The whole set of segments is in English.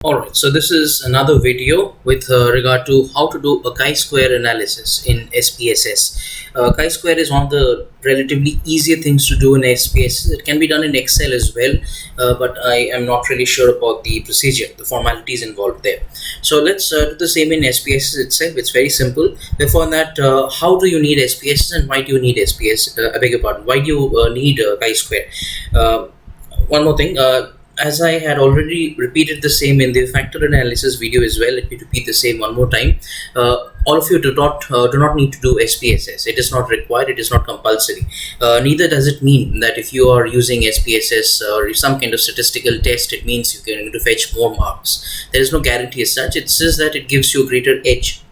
Alright, so this is another video with regard to how to do a chi-square analysis in SPSS. Chi-square is one of the relatively easier things to do in SPSS. It can be done in Excel as well, but I am not really sure about the procedure, the formalities involved there. So let's do the same in SPSS itself. It's very simple. Before that, how do you need SPSS and why do you need SPS? I beg your pardon. Why do you need chi-square? One more thing. As I had already repeated the same in the factor analysis video as well, let me repeat the same one more time. All of you do not need to do SPSS. It is not required. It is not compulsory. Neither does it mean that if you are using SPSS or some kind of statistical test, it means you can to fetch more marks. There is no guarantee as such. It says that it gives you a greater edge.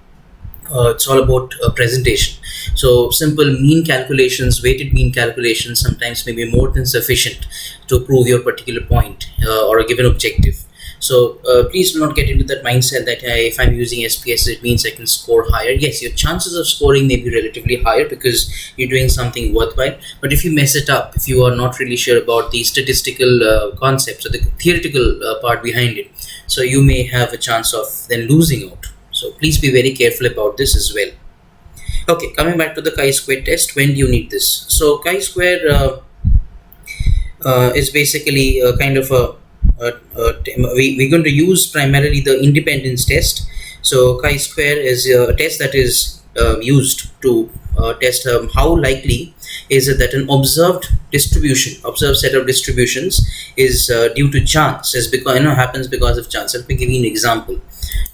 It's all about presentation. So simple mean calculations, weighted mean calculations sometimes may be more than sufficient to prove your particular point or a given objective. So please do not get into that mindset that if I'm using SPS, it means I can score higher. Yes, your chances of scoring may be relatively higher because you're doing something worthwhile. But if you mess it up, if you are not really sure about the statistical concepts or the theoretical part behind it, so you may have a chance of then losing out. So please be very careful about this as well. Okay, coming back to the chi-square test, when do you need this? So chi-square is basically a kind of we're going to use primarily the independence test. So chi-square is a test that is used to test how likely is it that an observed set of distributions is due to chance, is because happens because of chance. Let me give you an example.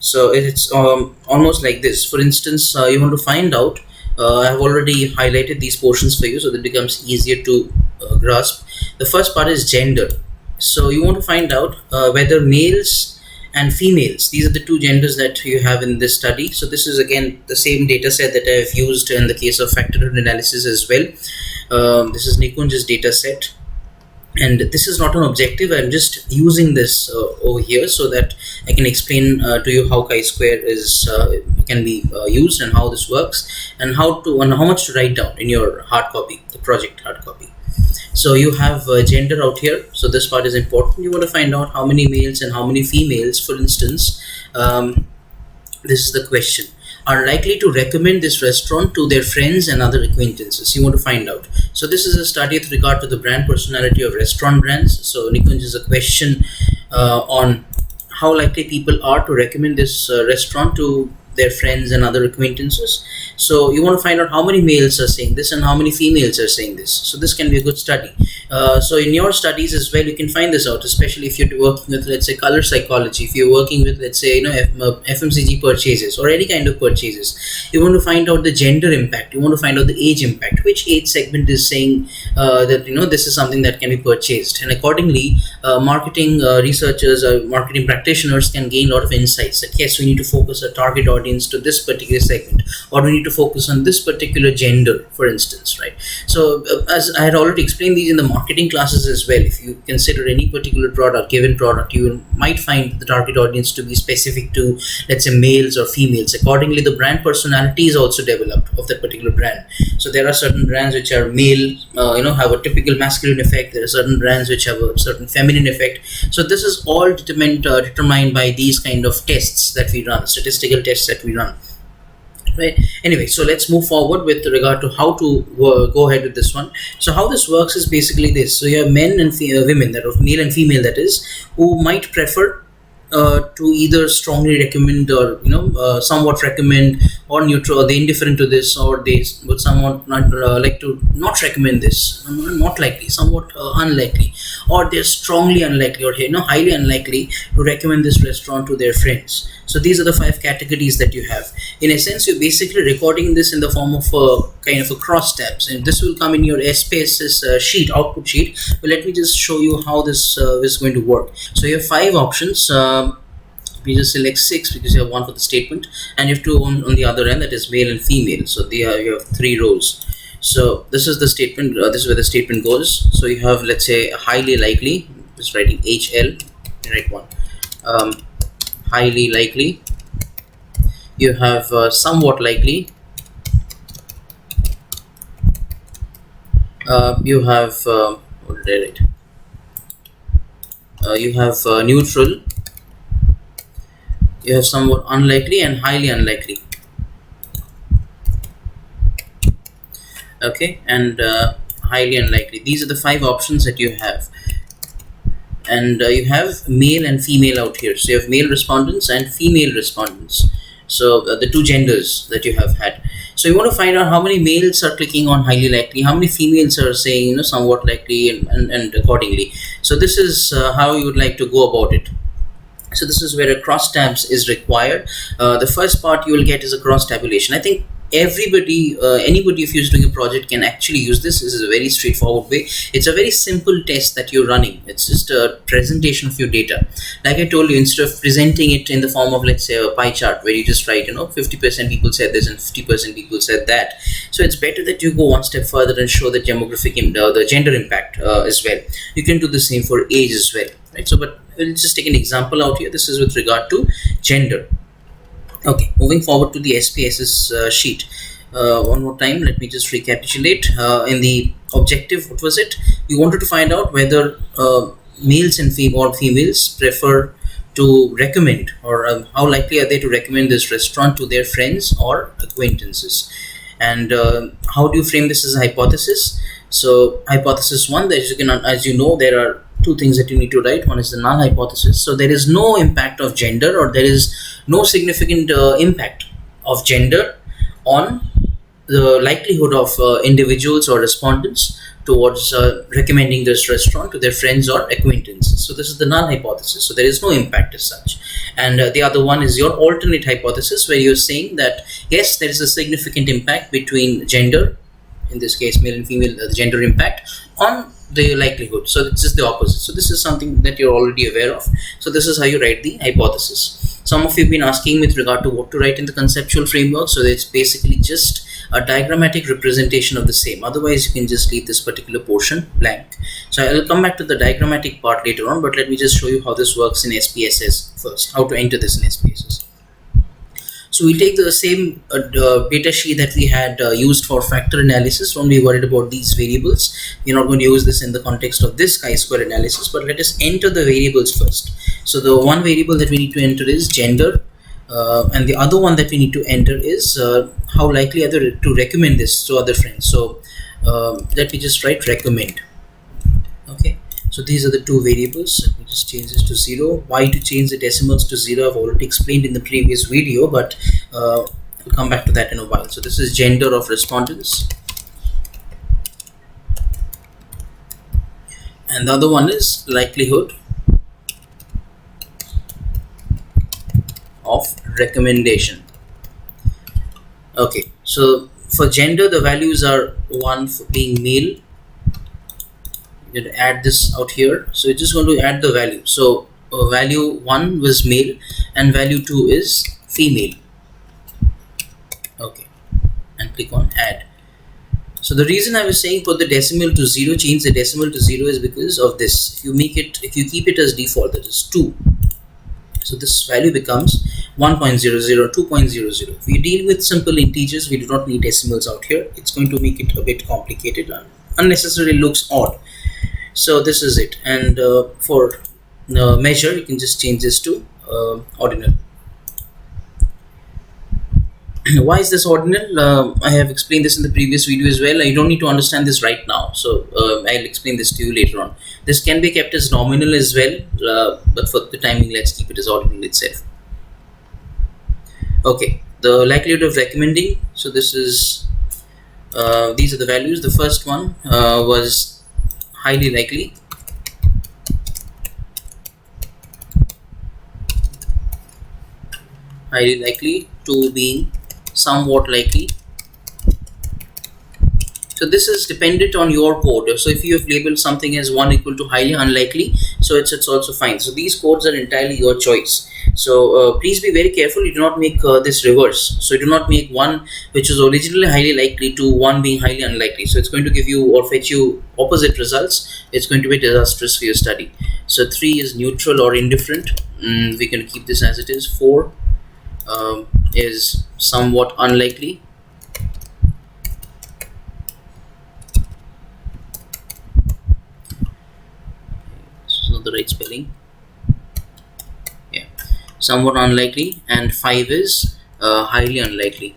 So it's almost like this. For instance, you want to find out. I have already highlighted these portions for you, so that it becomes easier to grasp. The first part is gender. So you want to find out whether males and females, these are the two genders that you have in this study. So this is again the same data set that I have used in the case of factorial analysis as well. This is Nikunj's data set, and this is not an objective. I'm just using this over here so that I can explain to you how chi-square is can be used and how this works and how much to write down in your hard copy, the project hard copy. So you have gender out here. So this part is important. You want to find out how many males and how many females, for instance. This is the question, are likely to recommend this restaurant to their friends and other acquaintances. You want to find out. So this is a study with regard to the brand personality of restaurant brands. So Nikunj is a question on how likely people are to recommend this restaurant to their friends and other acquaintances. So you want to find out how many males are saying this and how many females are saying this. So this can be a good study. So in your studies as well, you can find this out, especially if you're working with, let's say, color psychology. If you're working with, let's say, FMCG purchases or any kind of purchases, you want to find out the gender impact. You want to find out the age impact. Which age segment is saying that this is something that can be purchased, and accordingly, marketing researchers or marketing practitioners can gain a lot of insights that yes, we need to focus a target audience to this particular segment, or we need to focus on this particular gender, for instance, right? So as I had already explained these in the marketing classes as well, if you consider any particular given product, you might find the target audience to be specific to, let's say, males or females. Accordingly, the brand personality is also developed of that particular brand. So there are certain brands which are male, have a typical masculine effect. There are certain brands which have a certain feminine effect. So this is all determined by these kind of tests that we run, statistical tests that we run. Right. Anyway, so let's move forward with regard to how to go ahead with this one. So how this works is basically this. So you have men and women, that of male and female, that is, who might prefer to either strongly recommend or somewhat recommend, or neutral, or they indifferent to this, or they would somewhat not like to not recommend this, not likely, somewhat unlikely, or they're strongly unlikely or highly unlikely to recommend this restaurant to their friends. So these are the 5 categories that you have. In a sense, you're basically recording this in the form of a kind of a cross tabs, and this will come in your SPSS sheet, output sheet. But let me just show you how this is going to work. So you have 5 options. We just select 6 because you have 1 for the statement, and you have 2 on the other end, that is male and female. So you have 3 rows. So this is the statement. This is where the statement goes. So you have, let's say, highly likely. Just writing HL. Write 1. Highly likely. You have somewhat likely. You have what did I write? You have neutral. You have somewhat unlikely and highly unlikely. Okay, and highly unlikely. These are the 5 options that you have. And you have male and female out here. So you have male respondents and female respondents. So the 2 genders that you have had. So you want to find out how many males are clicking on highly likely, how many females are saying, somewhat likely, and accordingly. So this is how you would like to go about it. So this is where a cross tabs is required. The first part you will get is a cross tabulation. I think anybody if you're doing a project can actually use this. This is a very straightforward way. It's a very simple test that you're running. It's just a presentation of your data. Like I told you, instead of presenting it in the form of, let's say, a pie chart where you just write 50% people said this and 50% people said that. So it's better that you go one step further and show the demographic the gender impact as well. You can do the same for age as well, right? So but we'll just take an example out here. This is with regard to gender. Okay, moving forward to the SPSS sheet. One more time, let me just recapitulate. In the objective, what was it? You wanted to find out whether males and females prefer to recommend, or how likely are they to recommend this restaurant to their friends or acquaintances. And how do you frame this as a hypothesis? So hypothesis 1, as you know, there are 2 things that you need to write. One is the null hypothesis. So there is no impact of gender, or there is no significant impact of gender on the likelihood of individuals or respondents towards recommending this restaurant to their friends or acquaintances. So this is the null hypothesis. So there is no impact as such. And the other one is your alternate hypothesis, where you're saying that yes, there is a significant impact between gender, in this case male and female, the gender impact on the likelihood. So this is the opposite. So this is something that you're already aware of. So this is how you write the hypothesis. Some of you have been asking with regard to what to write in the conceptual framework. So it's basically just a diagrammatic representation of the same. Otherwise, you can just leave this particular portion blank. So I'll come back to the diagrammatic part later on, but let me just show you how this works in SPSS first, how to enter this in SPSS. So we take the same data sheet that we had used for factor analysis when we worried about these variables. We're not going to use this in the context of this chi-square analysis, but let us enter the variables first. So the one variable that we need to enter is gender, and the other one that we need to enter is how likely are they to recommend this to other friends. So let me just write recommend. Okay. So these are the 2 variables. Let me just change this to 0. Why to change the decimals to 0, I've already explained in the previous video, but we'll come back to that in a while. So this is gender of respondents. And the other one is likelihood of recommendation. Okay, so for gender, the values are 1 for being male. You're going to add this out here. So you're just going to add the value. So value 1 was male and value 2 is female. Okay, and click on add. So the reason I was saying put the decimal to 0, change the decimal to 0, is because of this. If you keep it as default, that is 2. So this value becomes 1.00, 2.00. If we deal with simple integers, we do not need decimals out here. It's going to make it a bit complicated and unnecessarily looks odd. So this is it. And for measure, you can just change this to ordinal. Why is this ordinal? I have explained this in the previous video as well. You don't need to understand this right now, so I'll explain this to you later on. This can be kept as nominal as well, but for the timing, let's keep it as ordinal itself. Okay, the likelihood of recommending. So this is these are the values. The first one was highly likely. Highly likely, 2 being somewhat likely. So this is dependent on your code. So if you have labeled something as 1 equal to highly unlikely, so it's also fine. So these codes are entirely your choice. So please be very careful. You do not make this reverse. So you do not make 1 which was originally highly likely to 1 being highly unlikely. So it's going to give you or fetch you opposite results. It's going to be disastrous for your study. So 3 is neutral or indifferent. We can keep this as it is. 4 is somewhat unlikely. This is not the right spelling. Yeah. somewhat unlikely, and 5 is highly unlikely.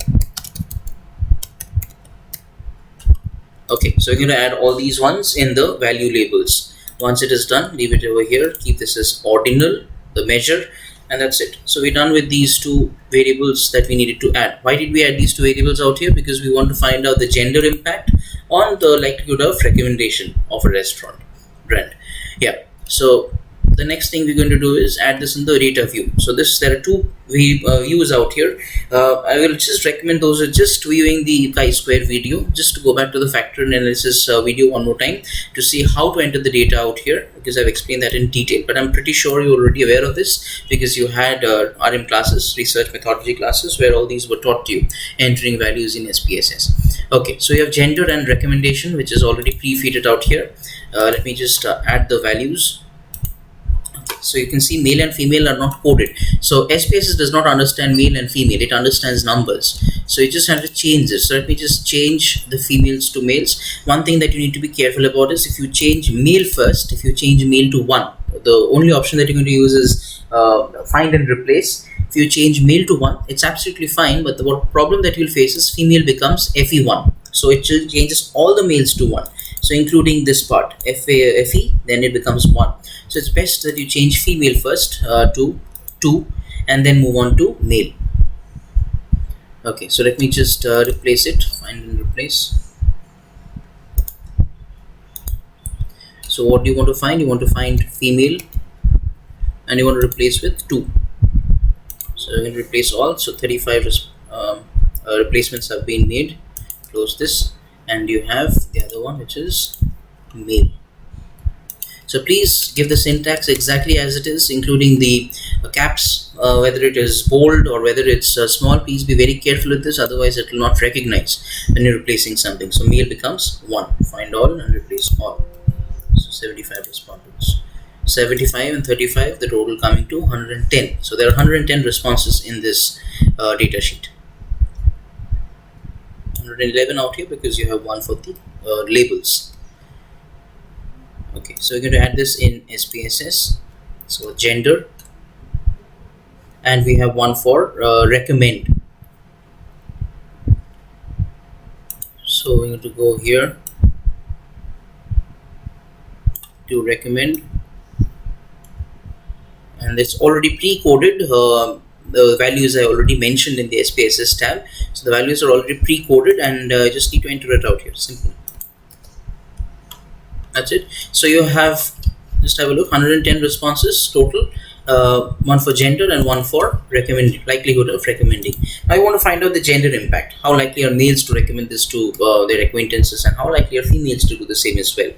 Okay, so we're going to add all these ones in the value labels. Once it is done, leave it over here, keep this as ordinal, the measure, and that's it. So we're done with these two variables that we needed to add. Why did we add these two variables out here? Because we want to find out the gender impact on the likelihood of recommendation of a restaurant brand. Yeah, so the next thing we're going to do is add this in the data view. So there are two views out here. I will just recommend those are just viewing the chi-square video, just to go back to the factor analysis video one more time to see how to enter the data out here, because I've explained that in detail, but I'm pretty sure you're already aware of this because you had RM classes, research methodology classes, where all these were taught to you, entering values in SPSS. Okay, so you have gender and recommendation, which is already pre-fitted out here. Let me just add the values. So you can see male and female are not coded. So SPSS does not understand male and female, it understands numbers. So you just have to change this. So let me just change the females to males. One thing that you need to be careful about is if you change male first, if you change male to 1, the only option that you're going to use is find and replace. If you change male to 1, it's absolutely fine, but the problem that you'll face is female becomes FE1. So it changes all the males to 1. So including this part, FE, then it becomes 1. So it's best that you change female first to 2 and then move on to male. Okay, so let me just replace it, find and replace. So what do you want to find? You want to find female and you want to replace with 2. So you can replace all. So 35 replacements have been made. Close this, and you have the other one, which is male. So please give the syntax exactly as it is, including the caps, whether it is bold or whether it's small. Please be very careful with this, otherwise it will not recognize when you're replacing something. So male becomes 1, find all and replace all. So 75 respondents, 75 and 35, the total coming to 110. So there are 110 responses in this data sheet. 111 out here because you have 1 for the labels. Okay, so we're going to add this in SPSS. So gender, and we have 1 for recommend. So we're going to go here to recommend, and it's already pre-coded. The values I already mentioned in the SPSS tab. So the values are already pre-coded, and just need to enter it out here. Simple. That's it. So you have, just have a look, 110 responses total, 1 for gender and 1 for likelihood of recommending. Now you want to find out the gender impact. How likely are males to recommend this to their acquaintances, and how likely are females to do the same as well.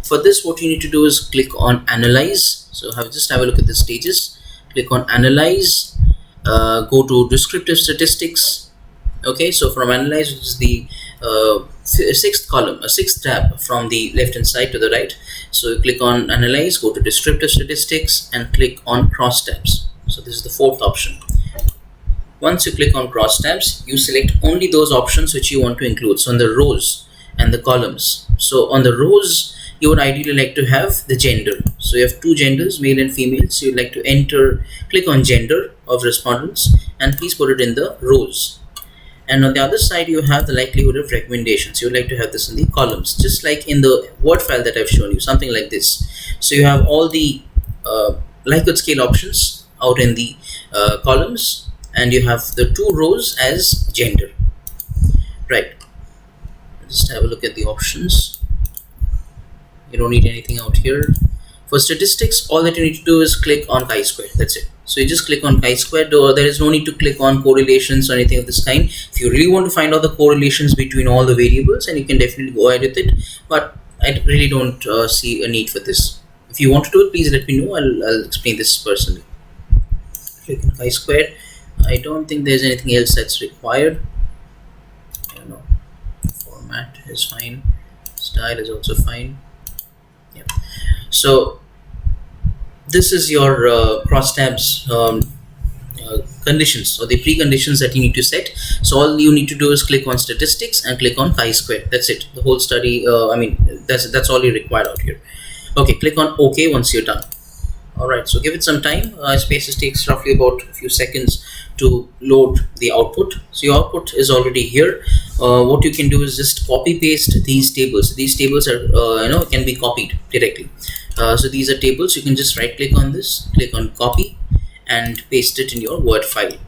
For this, what you need to do is click on analyze. So just have a look at the stages. Click on analyze. Go to descriptive statistics. Okay, so from analyze, which is the 6th column, a 6th tab from the left hand side to the right. So you click on analyze, go to descriptive statistics, and click on cross tabs. So this is the 4th option. Once you click on cross tabs, you select only those options which you want to include. So on the rows and the columns. So on the rows, you would ideally like to have the gender. So you have 2 genders, male and female. So you'd like to click on gender of respondents, and please put it in the rows. And on the other side, you have the likelihood of recommendations. You would like to have this in the columns, just like in the Word file that I've shown you, something like this. So you have all the likelihood scale options out in the columns, and you have the 2 rows as gender. Right. Just have a look at the options. You don't need anything out here. For statistics, all that you need to do is click on chi-square. That's it. So you just click on chi-square. There is no need to click on correlations or anything of this kind. If you really want to find out the correlations between all the variables, and you can definitely go ahead with it, but I really don't see a need for this. If you want to do it, please let me know. I'll explain this personally. Click on chi-square. I don't think there's anything else that's required. I don't know. Format is fine. Style is also fine. Yeah. So this is your cross tabs conditions, or the preconditions that you need to set. So all you need to do is click on statistics and click on chi-square. That's it. The whole study. That's all you require out here. Okay, click on OK once you're done. All right, so give it some time. SPSS takes roughly about a few seconds to load the output. So your output is already here. What you can do is just copy paste these tables. These tables are can be copied directly. So these are tables. You can just right click on this, click on copy, and paste it in your Word file.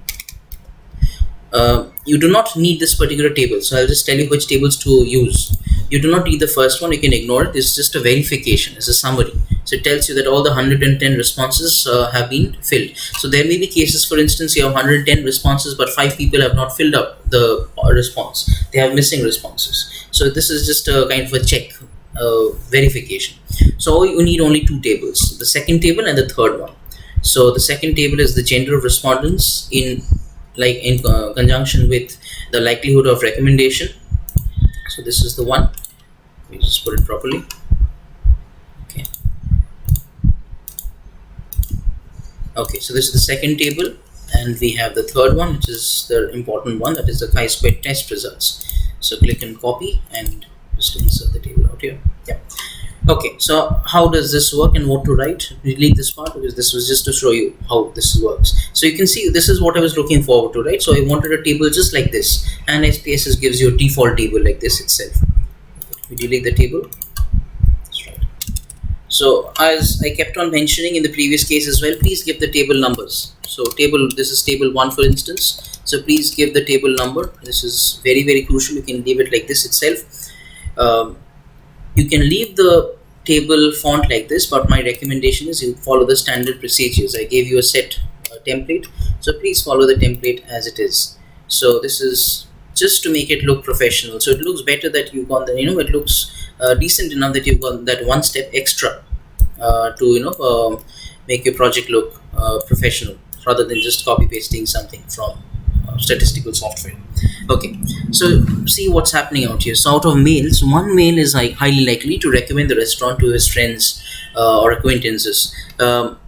You do not need this particular table, so I'll just tell you which tables to use. You do not need the first one, you can ignore it. It's just a verification, it's a summary. So it tells you that all the 110 responses have been filled. So there may be cases, for instance, you have 110 responses but 5 people have not filled up the response. They have missing responses. So this is just a kind of a check, verification. So you need only 2 tables, the second table and the third one. So the second table is the gender of respondents in conjunction with the likelihood of recommendation. So this is the one. Let me just put it properly. Okay. Okay, so this is the second table, and we have the third one, which is the important one, that is the chi-square test results. So click and copy and just insert the table out here. Yeah. Okay, so how does this work and what to write? Delete this part because this was just to show you how this works. So you can see this is what I was looking forward to, right? So I wanted a table just like this, and SPSS gives you a default table like this itself. We delete the table. That's right. So as I kept on mentioning in the previous case as well, please give the table numbers. So this is table 1 for instance. So please give the table number. This is very, very crucial. You can leave it like this itself. You can leave the table font like this, but my recommendation is you follow the standard procedures. I gave you a set template, so please follow the template as it is. So this is just to make it look professional. So it looks better that you've gone, it looks decent enough that you've gone that one step extra to make your project look professional rather than just copy pasting something from statistical software. Okay, so see what's happening out here. So out of males, one male is highly likely to recommend the restaurant to his friends or acquaintances.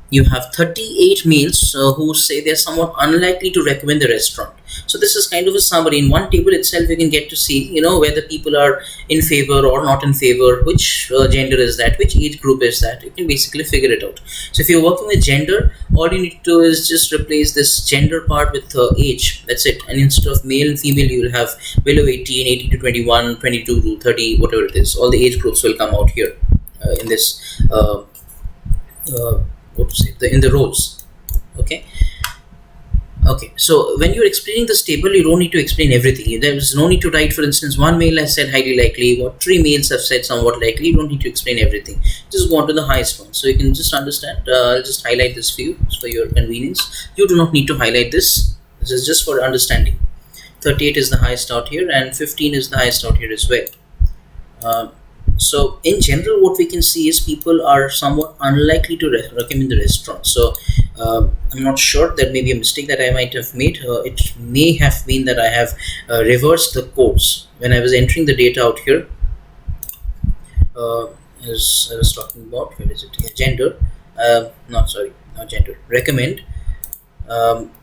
You have 38 males who say they're somewhat unlikely to recommend the restaurant. So this is kind of a summary. In one table itself, you can get to see, whether people are in favor or not in favor, which gender is that, which age group is that. You can basically figure it out. So if you're working with gender, all you need to do is just replace this gender part with age. That's it. And instead of male and female, you will have below 18, 18 to 21, 22 to 30, whatever it is. All the age groups will come out here in this. In the rows. Okay, so when you're explaining this table, you don't need to explain everything. There is no need to write, for instance, one male has said highly likely, 3 males have said somewhat likely. You don't need to explain everything, just go on to the highest one. So you can just understand. I'll just highlight this for you for your convenience. You do not need to highlight this. This is just for understanding. 38 is the highest out here and 15 is the highest out here as well. So in general, what we can see is people are somewhat unlikely to recommend the restaurant. So I'm not sure, that may be a mistake that I might have made. It may have been that I have reversed the codes when I was entering the data out here. As I was talking about, where is it? Yeah, gender. Not gender. Recommend.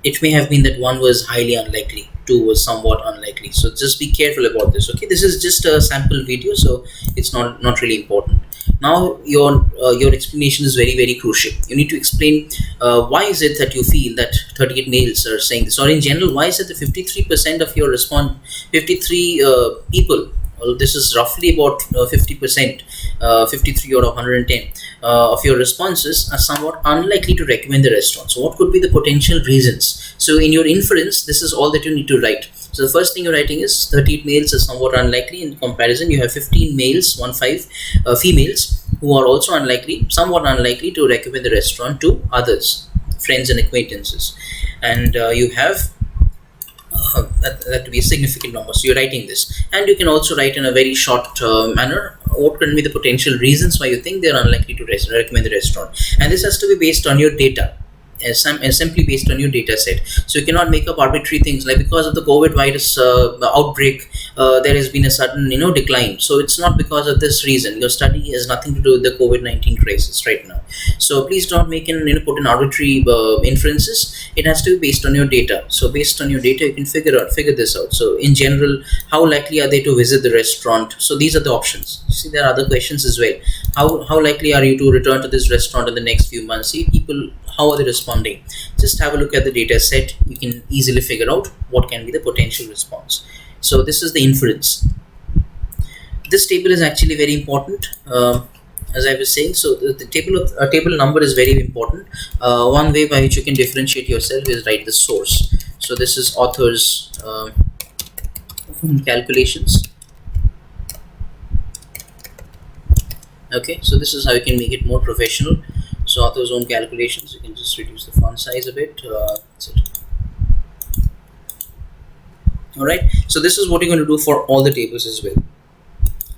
It may have been that 1 was highly unlikely, 2 was somewhat unlikely. So just be careful about this. Okay, this is just a sample video, so it's not really important. Now your explanation is very, very crucial. You need to explain why is it that you feel that 38 males are saying this, or in general, why is it that 53% of your 53 people, well, this is roughly about 50%, 53 out of 110 of your responses are somewhat unlikely to recommend the restaurant. So what could be the potential reasons? So in your inference, this is all that you need to write. So the first thing you're writing is 38 males is somewhat unlikely. In comparison, you have 15 males, 15 females who are also somewhat unlikely to recommend the restaurant to others, friends and acquaintances. And you have that to be a significant number. So you're writing this, and you can also write in a very short manner what can be the potential reasons why you think they're unlikely to recommend the restaurant. And this has to be based on your data, simply based on your data set. So you cannot make up arbitrary things like because of the COVID virus outbreak, there has been a sudden decline. So it's not because of this reason. Your study has nothing to do with the COVID-19 crisis right now. So please don't make put in arbitrary inferences. It has to be based on your data. So based on your data, you can figure this out. So in general, how likely are they to visit the restaurant? So these are the options. See, there are other questions as well. How likely are you to return to this restaurant in the next few months? See, people, how are they responding? Just have a look at the data set. You can easily figure out what can be the potential response. So this is the inference. This table is actually very important. As I was saying, so the table number is very important. One way by which you can differentiate yourself is write the source. So this is author's calculations. Okay, so this is how you can make it more professional. So author's own calculations, you can just reduce the font size a bit. That's it. All right, so this is what you're going to do for all the tables as well.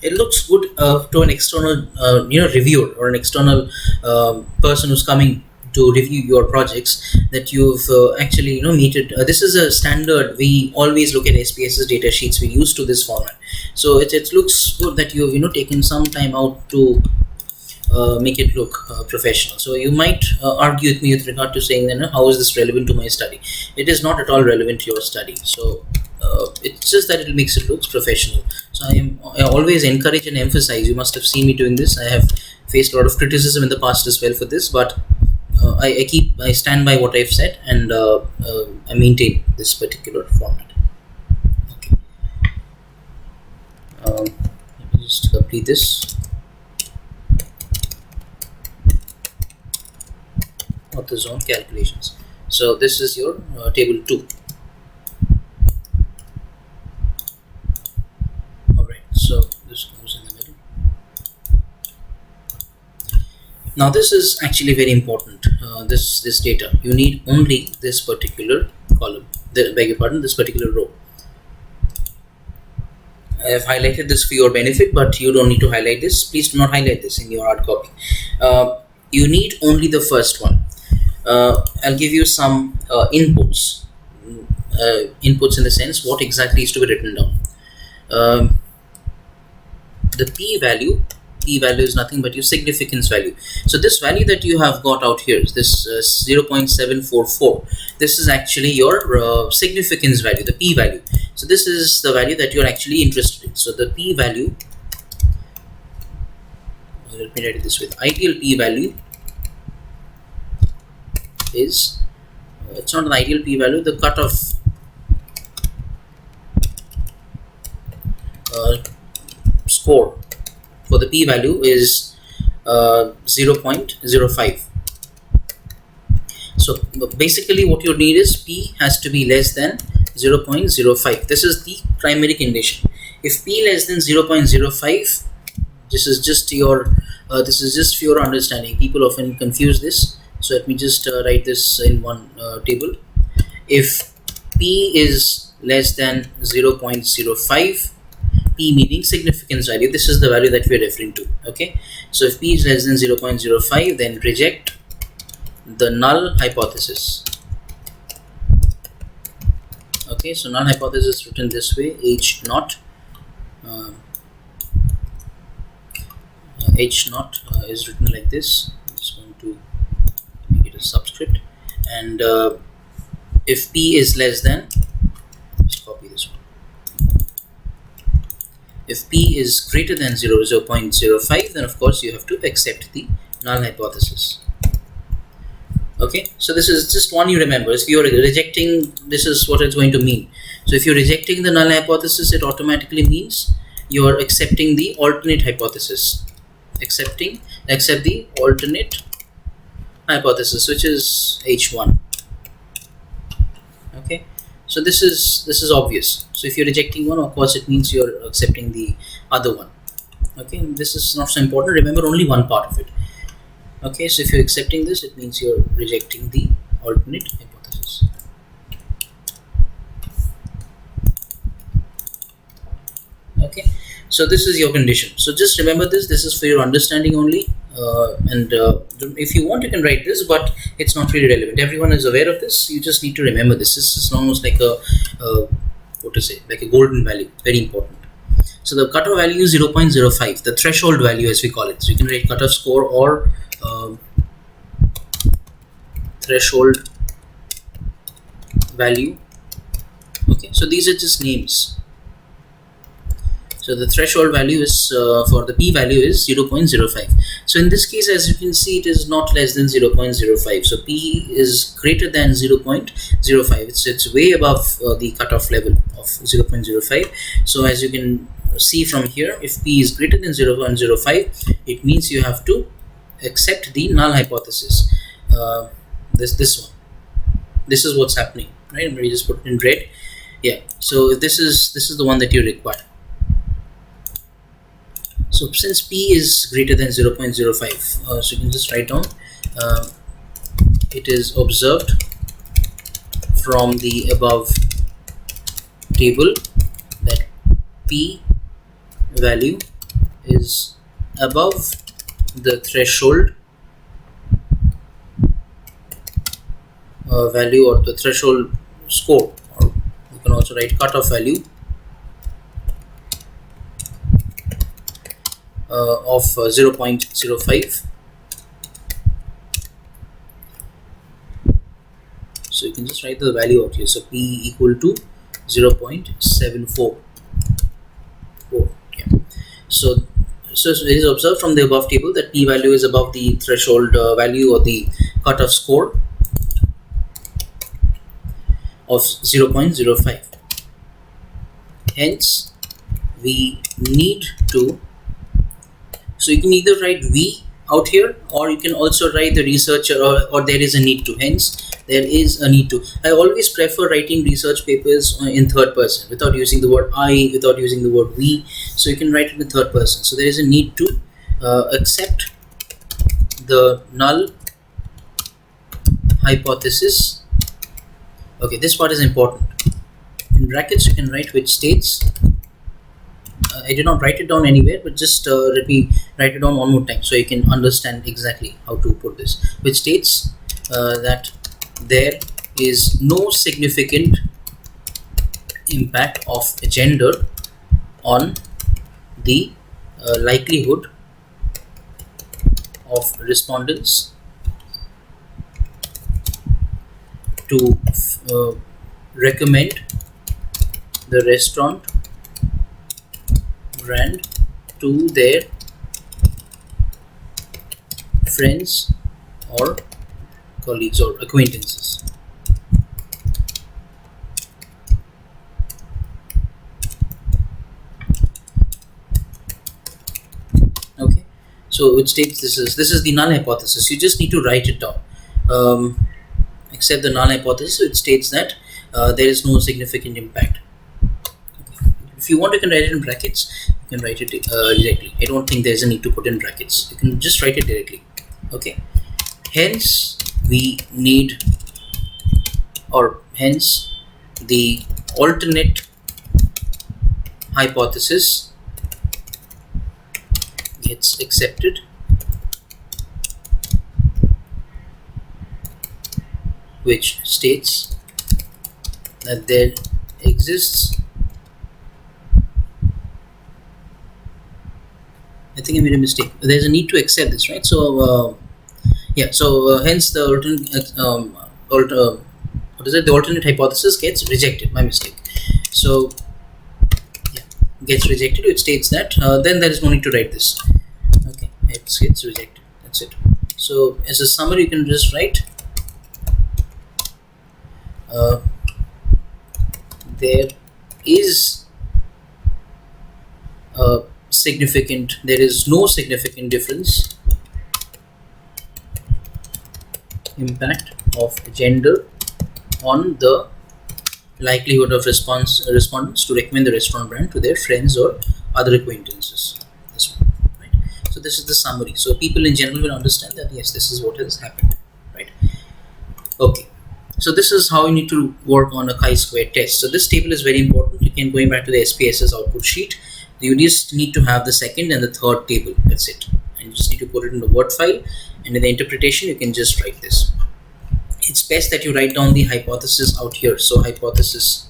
It looks good to an external reviewer or an external person who's coming to review your projects, that you've actually meted. This is a standard. We always look at SPSS data sheets. We used to this format, so it looks good that you've taken some time out to make it look professional. So you might argue with me with regard to saying that how is this relevant to my study? It is not at all relevant to your study. So it's just that it makes it look professional. So I always encourage and emphasize. You must have seen me doing this. I have faced a lot of criticism in the past as well for this, but I stand by what I've said, and I maintain this particular format. Okay. Let me just complete this. Author's own calculations. So this is your table 2. Alright, so this goes in the middle. Now this is actually very important. This data, you need only this particular column, this particular row. I have highlighted this for your benefit, but you don't need to highlight this. Please do not highlight this in your hard copy. You need only the first one. I'll give you some inputs. Inputs in the sense what exactly is to be written down. The p-value is nothing but your significance value. So this value that you have got out here, this 0.744, this is actually your significance value, the p-value. So this is the value that you're actually interested in. So the p-value, let me write it this way, the ideal p-value is, it's not an ideal p-value, the cutoff score for the p-value is 0.05. So basically what you need is p has to be less than 0.05. This is the primary condition. If p less than 0.05, this is just for your understanding. People often confuse this. So let me just write this in one table. If p is less than 0.05, p meaning significance value, this is the value that we are referring to. Okay, so if p is less than 0.05, then reject the null hypothesis. Okay, so null hypothesis is written this way, h naught. H naught is written like this. I'm just going to make it a subscript, and if p is less than, let's copy this one. If p is greater than 0.05, then of course you have to accept the null hypothesis. Okay, so this is just one you remember. If you are rejecting, this is what it's going to mean. So if you're rejecting the null hypothesis, it automatically means you are accepting the alternate hypothesis. Accept the alternate hypothesis, which is H1. Okay, so this is obvious. So if you're rejecting one, of course it means you're accepting the other one. Okay, this is not so important. Remember only one part of it. Okay, so if you're accepting this, it means you're rejecting the alternate hypothesis. Okay, so this is your condition. So just remember this is for your understanding only, and if you want you can write this, but it's not really relevant. Everyone is aware of this. You just need to remember this. This is almost like a what to say, like a golden value, very important. So the cutoff value is 0.05, the threshold value as we call it. So you can write cutoff score or threshold value. Okay, so these are just names. So the threshold value is for the p-value is 0.05. So in this case, as you can see, it is not less than 0.05. So p is greater than 0.05. It's way above the cutoff level of 0.05. So as you can see from here, if p is greater than 0.05, it means you have to accept the null hypothesis. This one. This is what's happening, right? I'm going to just put it in red. Yeah. So this is the one that you require. So since p is greater than 0.05, so you can just write down it is observed from the above table that p value is above the threshold value or the threshold score, or you can also write cutoff value of 0.05. So you can just write the value out here. So p equal to 0.744. Yeah. So it is observed from the above table that p value is above the threshold value or the cutoff score of 0.05. Hence, we need to. So you can either write V out here, or you can also write the researcher, or there is a need to. Hence, there is a need to. I always prefer writing research papers in third person without using the word I, without using the word we. So you can write it in third person. So there is a need to accept the null hypothesis. Okay, this part is important. In brackets, you can write which states. I did not write it down anywhere, but just let me write it down one more time so you can understand exactly how to put this. Which states that there is no significant impact of gender on the likelihood of respondents to recommend the restaurant brand to their friends or colleagues or acquaintances. Okay, so it states this is the null hypothesis. You just need to write it down. Except the null hypothesis, it states that there is no significant impact. Okay. If you want, you can write it in brackets. You can write it directly. I don't think there's a need to put in brackets. You can just write it directly. Okay. Hence, we need, or hence, the alternate hypothesis gets accepted which states that there exists, I think I made a mistake, there's a need to accept this, right? So yeah, so hence the the alternate hypothesis gets rejected, my mistake. So yeah, gets rejected, which states that then there is no need to write this. Okay, it gets rejected, that's it. So as a summary, you can just write there is there is no significant difference impact of gender on the likelihood of respondents to recommend the restaurant brand to their friends or other acquaintances. This one, right? So this is the summary. So people in general will understand that yes, this is what has happened, right? Okay. So this is how you need to work on a chi-square test. So this table is very important. Again, going back to the SPSS output sheet, you just need to have the second and the third table. That's it. And you just need to put it in the Word file. And in the interpretation, you can just write this. It's best that you write down the hypothesis out here. So hypothesis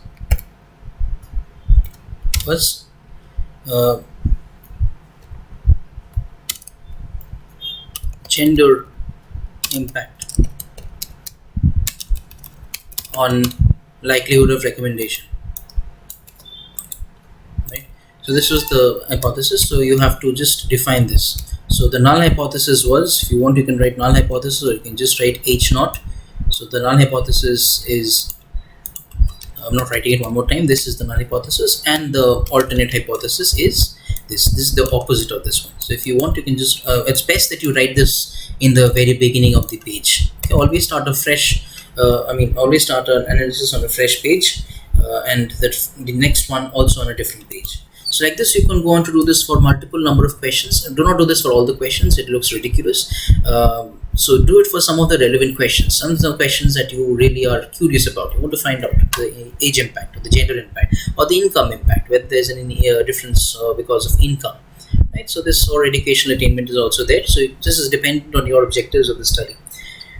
was uh, gender impact on likelihood of recommendation, right? So this was the hypothesis. So you have to just define this. So the null hypothesis was, if you want, you can write null hypothesis, or you can just write H naught. So the null hypothesis is, I'm not writing it one more time, this is the null hypothesis, and the alternate hypothesis is this is the opposite of this one. So if you want, you can just it's best that you write this in the very beginning of the page. Okay, always start a fresh always start an analysis on a fresh page, and the next one also on a different page. So like this, you can go on to do this for multiple number of questions. Do not do this for all the questions, it looks ridiculous. So do it for some of the relevant questions, some of the questions that you really are curious about. You want to find out the age impact, or the gender impact, or the income impact, whether there's any difference because of income, right? So this, or educational attainment, is also there. So this is dependent on your objectives of the study.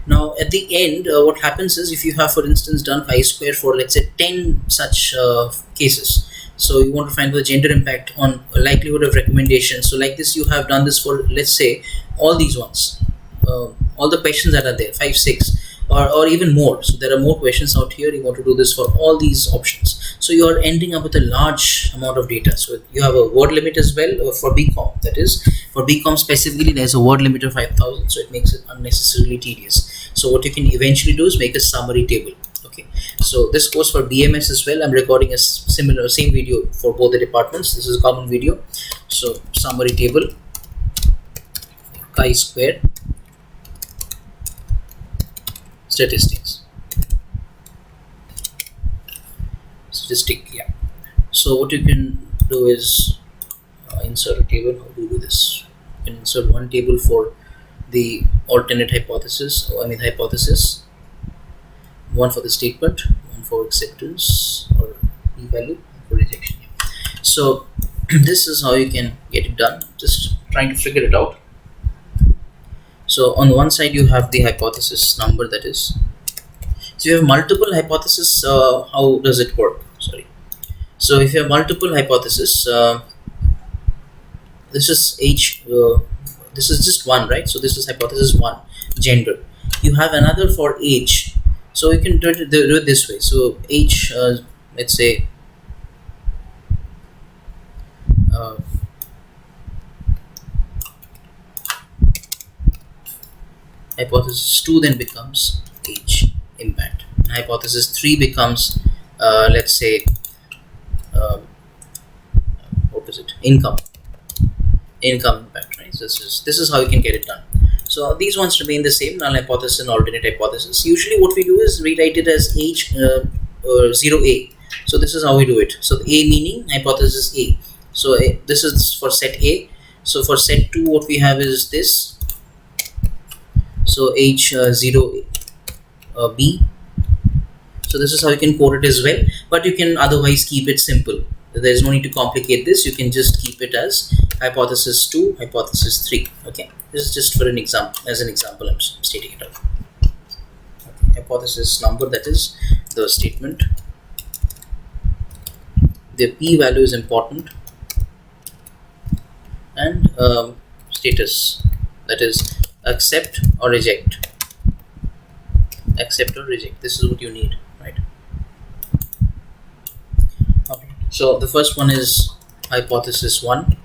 Now at the end, what happens is, if you have, for instance, done chi-square for, let's say, 10 such cases, so you want to find the gender impact on likelihood of recommendation. So like this, you have done this for, let's say, all these ones, all the questions that are there, 5, 6, or even more. So there are more questions out here. You want to do this for all these options. So you are ending up with a large amount of data. So you have a word limit as well for BCom. That is, for BCom specifically, there's a word limit of 5,000. So it makes it unnecessarily tedious. So what you can eventually do is make a summary table. Okay, so this goes for BMS as well. I'm recording a same video for both the departments. This is a common video. So summary table, chi-square statistics, yeah. So what you can do is insert a table. How do you do this? You can insert one table for the alternate hypothesis, hypothesis, one for the statement, one for acceptance or p-value, for rejection. So this is how you can get it done. Just trying to figure it out. So on one side you have the hypothesis number, that is. So you have multiple hypotheses. How does it work? Sorry. So if you have multiple hypotheses, this is H. This is just one, right? So this is hypothesis 1, gender. You have another for age. So you can do it this way. So H, let's say, hypothesis 2 then becomes age impact. Hypothesis 3 becomes, let's say, what is it? Income impact, right? So this is how you can get it done. So these ones remain the same, null hypothesis and alternate hypothesis. Usually what we do is rewrite it as H 0A. So this is how we do it. So A meaning hypothesis A. So this is for set A. So for set 2, what we have is this. So H 0 B. So this is how you can code it as well, but you can otherwise keep it simple. There is no need to complicate this. You can just keep it as hypothesis 2, hypothesis 3. Okay, this is just for an example. As an example, I'm stating it out. Okay. Hypothesis number, that is the statement. The p-value is important, and status, that is accept or reject. Accept or reject. This is what you need, right? Okay. So the first one is hypothesis 1.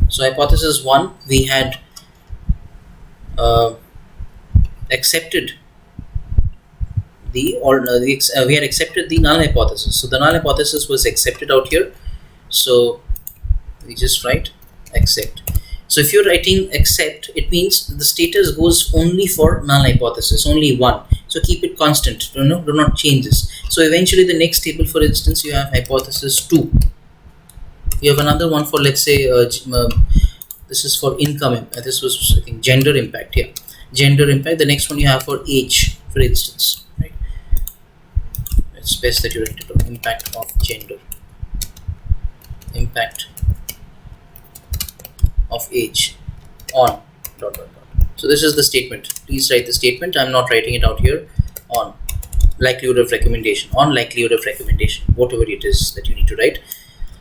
So hypothesis 1, we had accepted we had accepted the null hypothesis. So the null hypothesis was accepted out here. So we just write accept. So if you're writing accept, it means the status goes only for null hypothesis, only one. So keep it constant, do not change this. So eventually the next table, for instance, you have hypothesis 2. You have another one for, let's say, this is for income. This was, I think, gender impact here. Gender impact. The next one you have for age, for instance. Right? It's best that you write it down. Impact of gender. Impact of age on ... So this is the statement. Please write the statement. I'm not writing it out here. On. likelihood of recommendation, whatever it is that you need to write.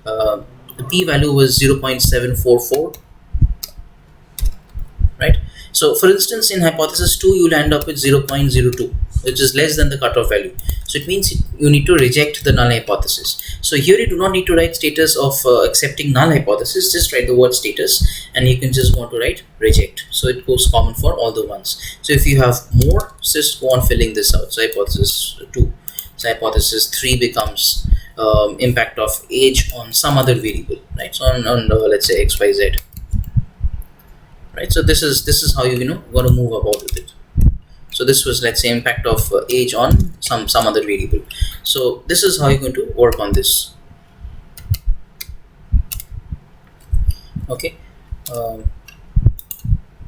The p-value was 0.744, right? So for instance, in hypothesis 2, you'll end up with 0.02, which is less than the cutoff value. So it means you need to reject the null hypothesis. So here you do not need to write status of accepting null hypothesis, just write the word status, and you can just want to write reject. So it goes common for all the ones. So if you have more, just go on filling this out. So hypothesis 2. So hypothesis 3 becomes impact of age on some other variable, right? So on let's say XYZ. Right, so this is how you going to move about with it. So this was, let's say, impact of age on some other variable. So this is how you're going to work on this. Okay,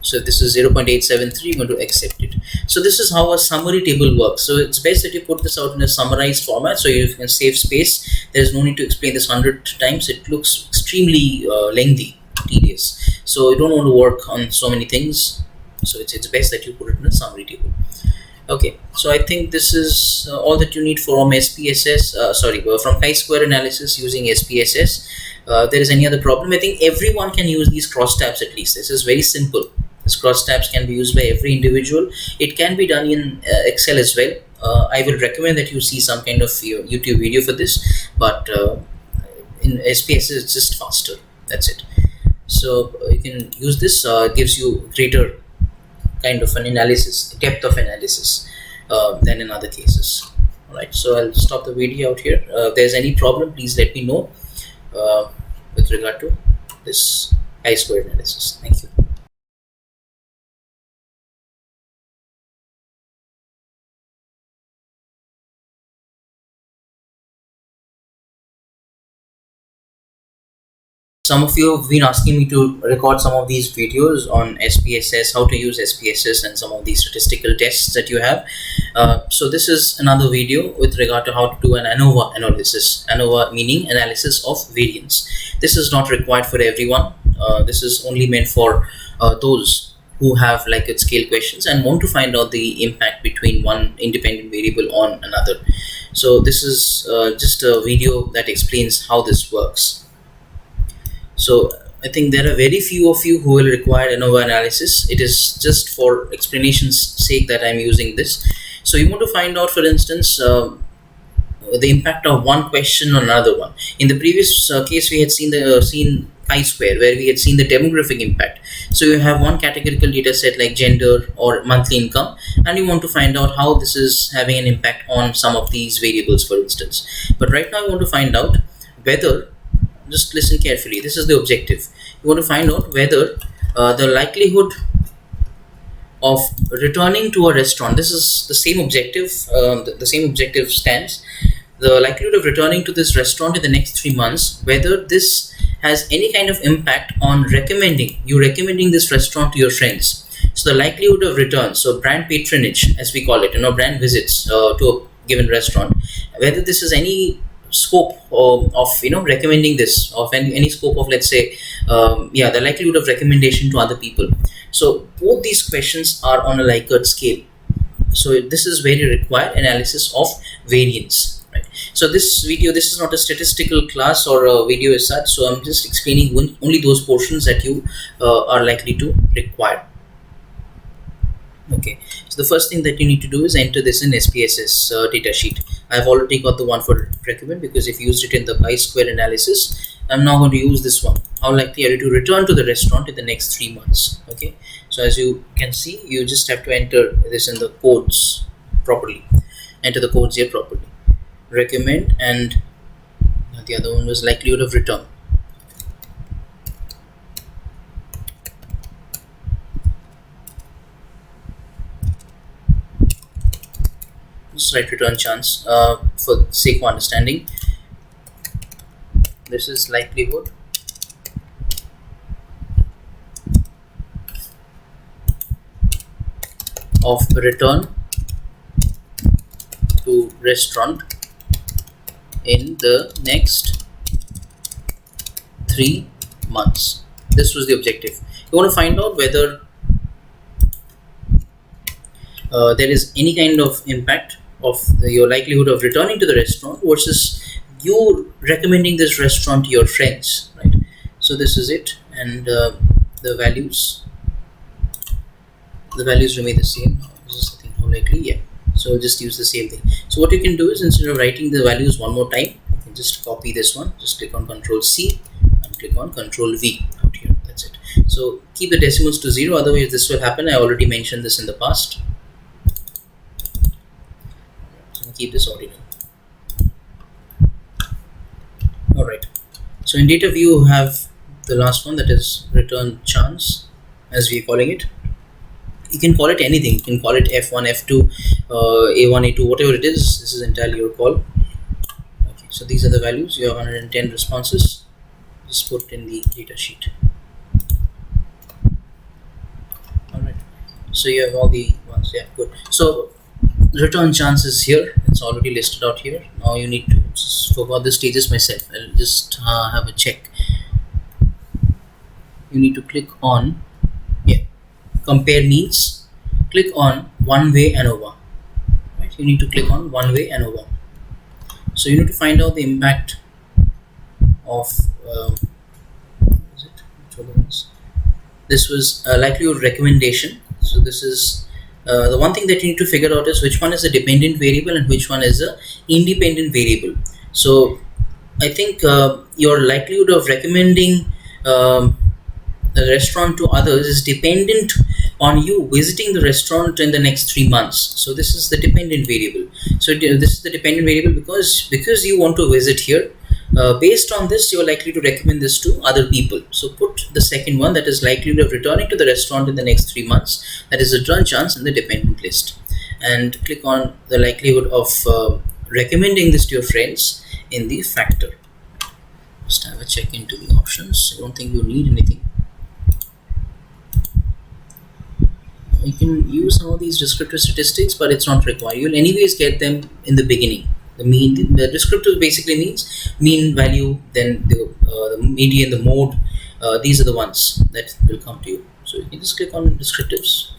so this is 0.873. You're going to accept it. So this is how a summary table works. So it's best that you put this out in a summarized format, so you can save space. There's no need to explain this 100 times. It looks extremely lengthy, tedious. So you don't want to work on so many things, so it's best that you put it in a summary table. Okay, so I think this is all that you need from SPSS, from chi-square analysis using SPSS. There is any other problem? I think everyone can use these cross tabs at least. This is very simple. These cross tabs can be used by every individual. It can be done in Excel as well. I will recommend that you see some kind of YouTube video for this, but in SPSS it's just faster. That's it. So you can use this. Gives you greater kind of an analysis, depth of analysis than in other cases. All right, so I'll stop the video out here. If there's any problem, please let me know with regard to this chi-square analysis. Thank you. Some of you have been asking me to record some of these videos on SPSS, how to use SPSS, and some of these statistical tests that you have. So this is another video with regard to how to do an ANOVA analysis. ANOVA meaning analysis of variance. This is not required for everyone. This is only meant for those who have Likert scale questions and want to find out the impact between one independent variable on another. So this is just a video that explains how this works. So I think there are very few of you who will require ANOVA analysis. It is just for explanation's sake that I'm using this. So you want to find out, for instance, the impact of one question on another one. In the previous case, we had seen chi-square, where we had seen the demographic impact. So you have one categorical data set like gender or monthly income, and you want to find out how this is having an impact on some of these variables, for instance. But right now, I want to find out whether, just listen carefully, this is the objective. You want to find out whether the likelihood of returning to a restaurant, this is the same objective, the same objective stands. The likelihood of returning to this restaurant in the next 3 months, whether this has any kind of impact on recommending this restaurant to your friends. So the likelihood of return, so brand patronage, as we call it, brand visits to a given restaurant, whether this is any scope of recommending this, of any scope of, let's say, the likelihood of recommendation to other people. So both these questions are on a Likert scale. So this is where you require analysis of variance, right? So this is not a statistical class or a video as such, so I'm just explaining only those portions that you are likely to require. Okay, so the first thing that you need to do is enter this in SPSS datasheet. I've already got the one for recommend because if you used it in the chi-square analysis, I'm now going to use this one. How likely are you to return to the restaurant in the next 3 months? Okay, so as you can see, you just have to enter this in the codes properly. Enter the codes here properly. Recommend, and the other one was likelihood of return. Just write return chance for sake of understanding. This is likelihood of return to restaurant in the next 3 months. This was the objective. You want to find out whether there is any kind of impact your likelihood of returning to the restaurant versus you recommending this restaurant to your friends, right? So this is it, and the values remain the same. This is, I think, how likely, yeah. So just use the same thing. So what you can do is, instead of writing the values one more time, you can just copy this one. Just click on Control C and click on Control V out here. That's it. So keep the decimals to 0, otherwise this will happen. I already mentioned this in the past. So keep this ordinal. All right. So in data view, you have the last one, that is return chance, as we are calling it. You can call it anything. You can call it F1, F2, A1, A2, whatever it is. This is entirely your call. Okay, so these are the values. You have 110 responses. Just put in the data sheet. All right. So you have all the ones. Yeah, good. So return chance is here. It's already listed out here. Now you need to just forgot the stages myself. I'll just have a check. You need to click on compare needs. Click on one-way ANOVA. Right? You need to click on one-way ANOVA. So you need to find out the impact of this was a likelihood recommendation. So this is the one thing that you need to figure out is which one is a dependent variable and which one is a independent variable. So I think your likelihood of recommending the restaurant to others is dependent on you visiting the restaurant in the next 3 months. So this is the dependent variable. So this is the dependent variable because you want to visit here. Based on this, you are likely to recommend this to other people. So put the second one, that is likelihood of returning to the restaurant in the next 3 months. That is return chance in the dependent list. And click on the likelihood of recommending this to your friends in the factor. Just have a check into the options. I don't think you need anything. You can use some of these descriptive statistics, but it's not required. You'll anyways get them in the beginning. The descriptive basically means mean value, then the median, the mode. These are the ones that will come to you. So you can just click on descriptives.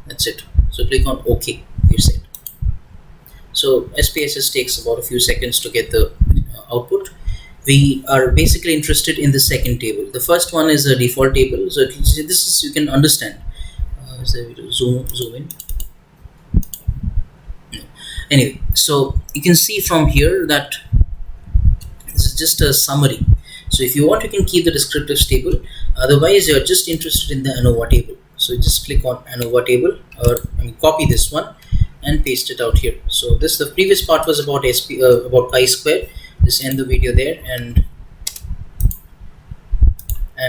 That's it. So click on OK. You said. So SPSS takes about a few seconds to get the output. We are basically interested in the second table. The first one is a default table. So this is, you can understand. Zoom in. No. Anyway, so you can see from here that this is just a summary. So if you want, you can keep the descriptives table. Otherwise, you're just interested in the ANOVA table. So just click on ANOVA table, or copy this one and paste it out here. So the previous part was about about chi-square. Just end the video there, and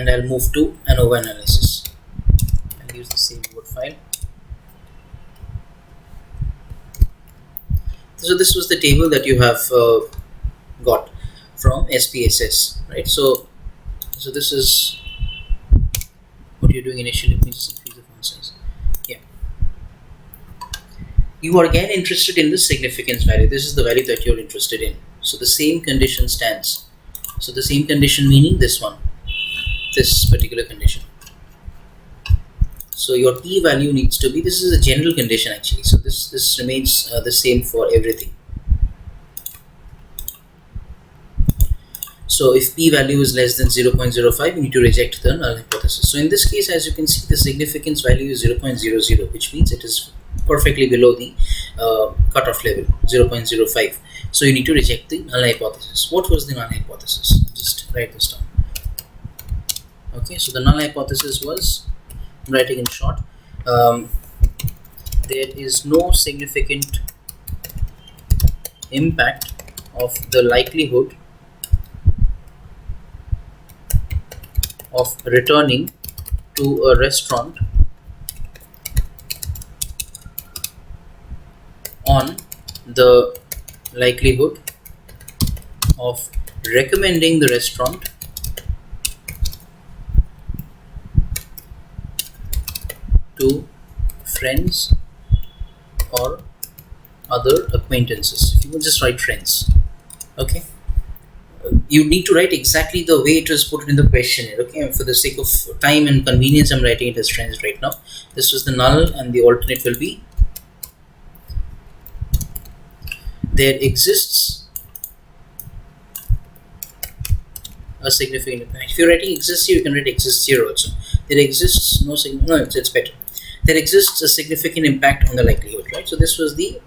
I'll move to ANOVA analysis. I'll use the same Word file. So this was the table that you have got from SPSS, right? So this is what you're doing initially. Let me just increase the font size. Yeah. You are again interested in the significance value. This is the value that you're interested in. So the same condition stands. So the same condition meaning this one, this particular condition. So your p value needs to be, this is a general condition actually. So this remains the same for everything. So if p value is less than 0.05, you need to reject the null hypothesis. So in this case, as you can see, the significance value is 0.00, which means it is perfectly below the cutoff level, 0.05. So you need to reject the null hypothesis. What was the null hypothesis? Just write this down. Okay, so the null hypothesis was, I'm writing in short, there is no significant impact of the likelihood of returning to a restaurant on the likelihood of recommending the restaurant to friends or other acquaintances. If you would just write friends, okay. You need to write exactly the way it was put in the questionnaire, okay. For the sake of time and convenience, I'm writing it as friends right now. This was the null, and the alternate will be there exists a significant impact. If you're writing exists here, you can write exists here also. There exists no significant, no, it's better. There exists a significant impact on the likelihood, right? So this was the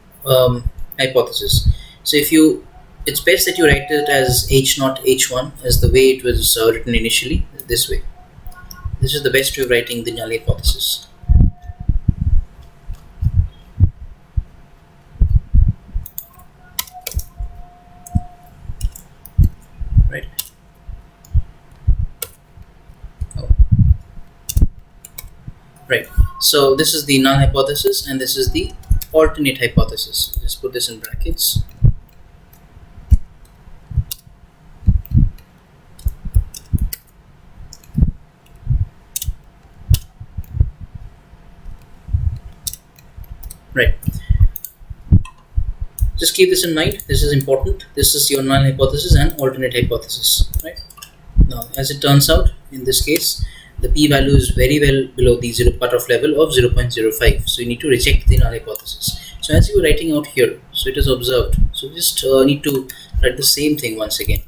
hypothesis. So if you, it's best that you write it as H0 H1 as the way it was written initially, this way. This is the best way of writing the null hypothesis. Right. Oh. Right. So this is the null hypothesis and this is the alternate hypothesis. Just put this in brackets. Right. Just keep this in mind. This is important. This is your null hypothesis and alternate hypothesis. Right. Now, as it turns out, in this case, the p-value is very well below the zero cutoff level of 0.05. So you need to reject the null hypothesis. So as you were writing out here, so it is observed. So just need to write the same thing once again.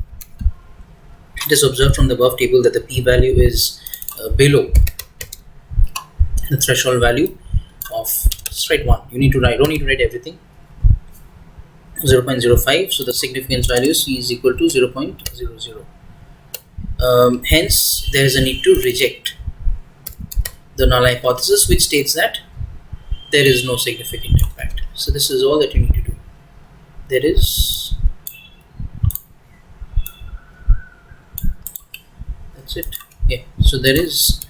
It is observed from the above table that the p-value is below the threshold value of, just write 1. You need to write, don't need to write everything. 0.05. So the significance value is equal to 0.00. Hence, there is a need to reject the null hypothesis, which states that there is no significant impact. So this is all that you need to do. There is, that's it. Yeah. So there is,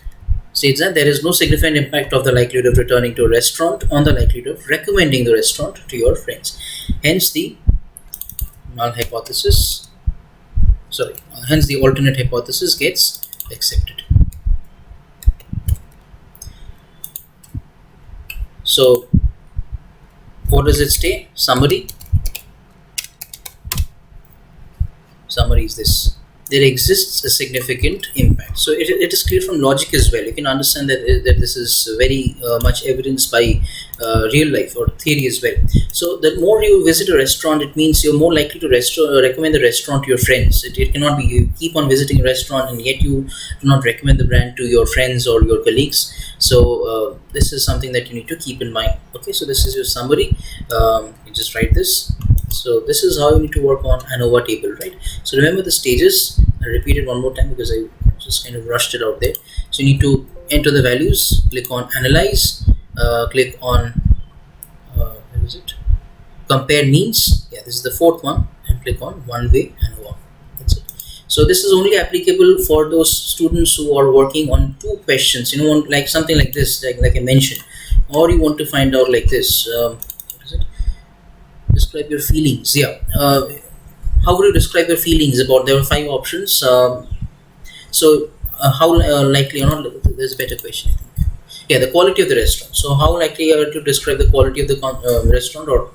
states that there is no significant impact of the likelihood of returning to a restaurant on the likelihood of recommending the restaurant to your friends. Hence the null hypothesis, hence the alternate hypothesis gets accepted. So what does it say? Summary is this: there exists a significant impact. So it is clear from logic as well. You can understand that this is very much evidenced by real life or theory as well. So the more you visit a restaurant, it means you're more likely to recommend the restaurant to your friends. It cannot be you keep on visiting a restaurant and yet you do not recommend the brand to your friends or your colleagues. So this is something that you need to keep in mind. Okay, so this is your summary. You just write this. So this is how you need to work on ANOVA table, right? So remember the stages. I'll repeat it one more time because I just kind of rushed it out there. So you need to enter the values, click on analyze, click on where is it? Compare means. Yeah, this is the fourth one, and click on one-way ANOVA. That's it. So this is only applicable for those students who are working on 2 questions. You know, like something like this, like I mentioned, or you want to find out like this. What is it? Describe your feelings. Yeah. How would you describe your feelings about? There were 5 options. So how likely or not? There's a better question, I think. Yeah, the quality of the restaurant. So how likely are you to describe the quality of the restaurant, or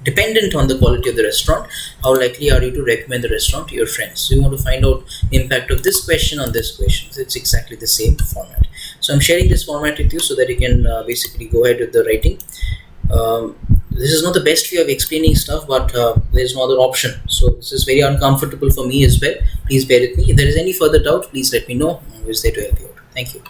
dependent on the quality of the restaurant, how likely are you to recommend the restaurant to your friends? So you want to find out the impact of this question on this question. So it's exactly the same format. So I'm sharing this format with you so that you can basically go ahead with the writing. This is not the best way of explaining stuff, but there's no other option. So this is very uncomfortable for me as well. Please bear with me. If there is any further doubt, please let me know. I'm always there to help you out. Thank you.